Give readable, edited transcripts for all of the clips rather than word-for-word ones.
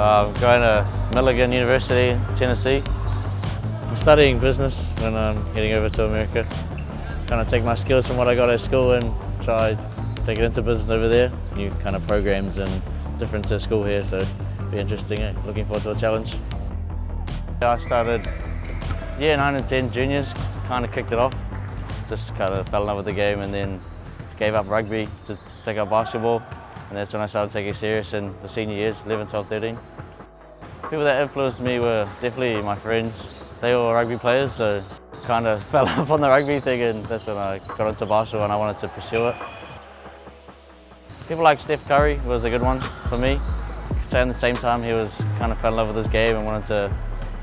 I'm going to Milligan University, Tennessee. I'm studying business when I'm heading over to America. Kind of take my skills from what I got at school and try take it into business over there. New kind of programs and different to school here, so it'll be interesting. Looking forward to a challenge. I started year 9 and 10 juniors, kind of kicked it off. Just kind of fell in love with the game and then gave up rugby to take up basketball. And that's when I started taking it serious in the senior years, 11, 12, 13. People that influenced me were definitely my friends. They were rugby players, so kind of fell off on the rugby thing, and that's when I got into basketball and I wanted to pursue it. People like Steph Curry was a good one for me. So at the same time, he was kind of fell in love with his game and wanted to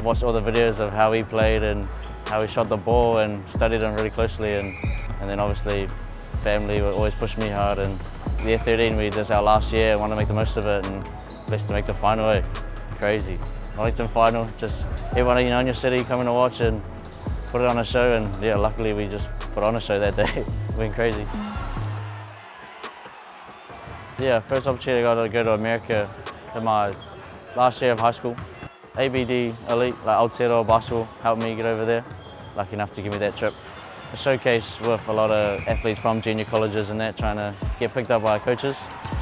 watch all the videos of how he played and how he shot the ball and studied him really closely. And then obviously family would always push me hard. And year 13, this was our last year and wanted to make the most of it and blessed to make the final. Crazy. Wellington final, just everyone in your city coming to watch and put it on a show, and yeah, luckily we just put on a show that day. It went crazy. Yeah, first opportunity I got to go to America in my last year of high school. ABD Elite, like Aotearoa Basketball, helped me get over there. Lucky enough to give me that trip. A showcase with a lot of athletes from junior colleges and that, trying to get picked up by coaches.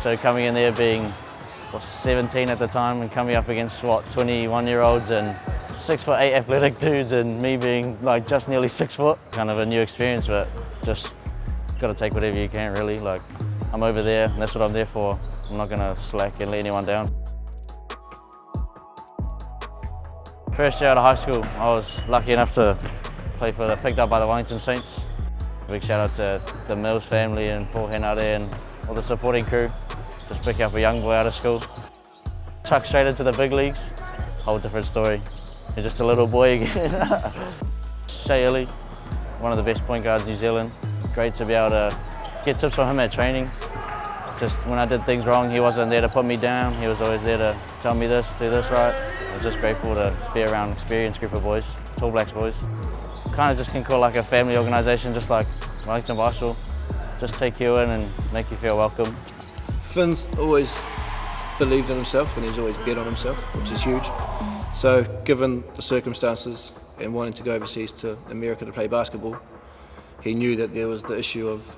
So coming in there being 17 at the time and coming up against 21-year-olds and 6'8" athletic dudes, and me being like just nearly 6 foot. Kind of a new experience, but just got to take whatever you can really. Like, I'm over there and that's what I'm there for. I'm not going to slack and let anyone down. First year out of high school, I was lucky enough to play picked up by the Wellington Saints. Big shout out to the Mills family and Paul Henare and all the supporting crew. Just pick up a young boy out of school. Chuck straight into the big leagues, whole different story. You're just a little boy again. Shea Illy, one of the best point guards in New Zealand. Great to be able to get tips from him at training. Just when I did things wrong, he wasn't there to put me down. He was always there to tell me this, do this right. I was just grateful to be around an experienced group of boys, Tall Blacks boys. Kind of just can call like a family organisation, just like Wellington Basketball. Just take you in and make you feel welcome. Finn's always believed in himself and he's always bet on himself, which is huge. So given the circumstances and wanting to go overseas to America to play basketball, he knew that there was the issue of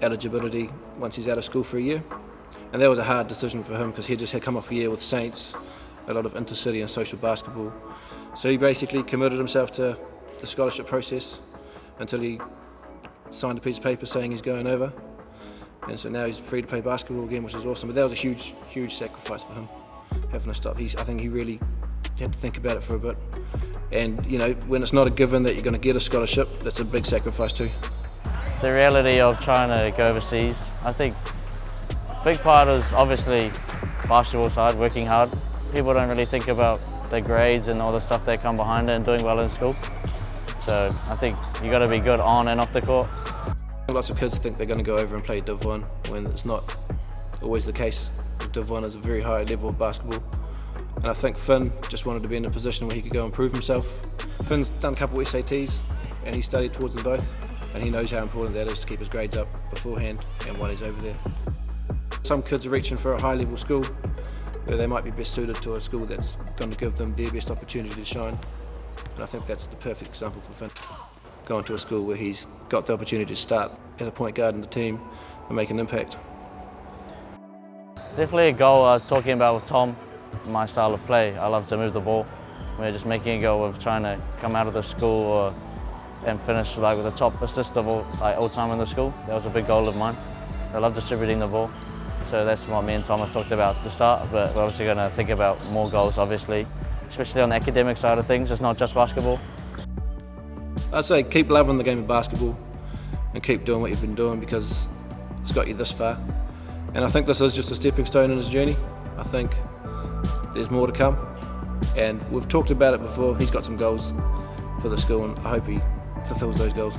eligibility once he's out of school for a year. And that was a hard decision for him because he just had come off a year with Saints, a lot of intercity and social basketball. So he basically committed himself to the scholarship process until he signed a piece of paper saying he's going over. And so now he's free to play basketball again, which is awesome. But that was a huge, huge sacrifice for him, having to stop. I think he really had to think about it for a bit. And you know, when it's not a given that you're going to get a scholarship, that's a big sacrifice too. The reality of trying to go overseas, I think a big part is obviously basketball side, working hard. People don't really think about the grades and all the stuff that come behind it and doing well in school. So I think you got to be good on and off the court. Lots of kids think they're going to go over and play Div 1 when it's not always the case. Div 1 is a very high level of basketball. And I think Finn just wanted to be in a position where he could go and prove himself. Finn's done a couple of SATs and he studied towards them both. And he knows how important that is to keep his grades up beforehand and while he's over there. Some kids are reaching for a high level school where they might be best suited to a school that's going to give them their best opportunity to shine. And I think that's the perfect example for Finn. Going to a school where he's got the opportunity to start as a point guard in the team and make an impact. Definitely a goal I was talking about with Tom, my style of play. I love to move the ball. We're just making a goal of trying to come out of the school and finish like with the top assist of all time in the school. That was a big goal of mine. I love distributing the ball. So that's what me and Tom have talked about at the start, but we're obviously going to think about more goals, obviously, especially on the academic side of things. It's not just basketball. I'd say keep loving the game of basketball and keep doing what you've been doing because it's got you this far. And I think this is just a stepping stone in his journey. I think there's more to come. And we've talked about it before. He's got some goals for the school and I hope he fulfills those goals.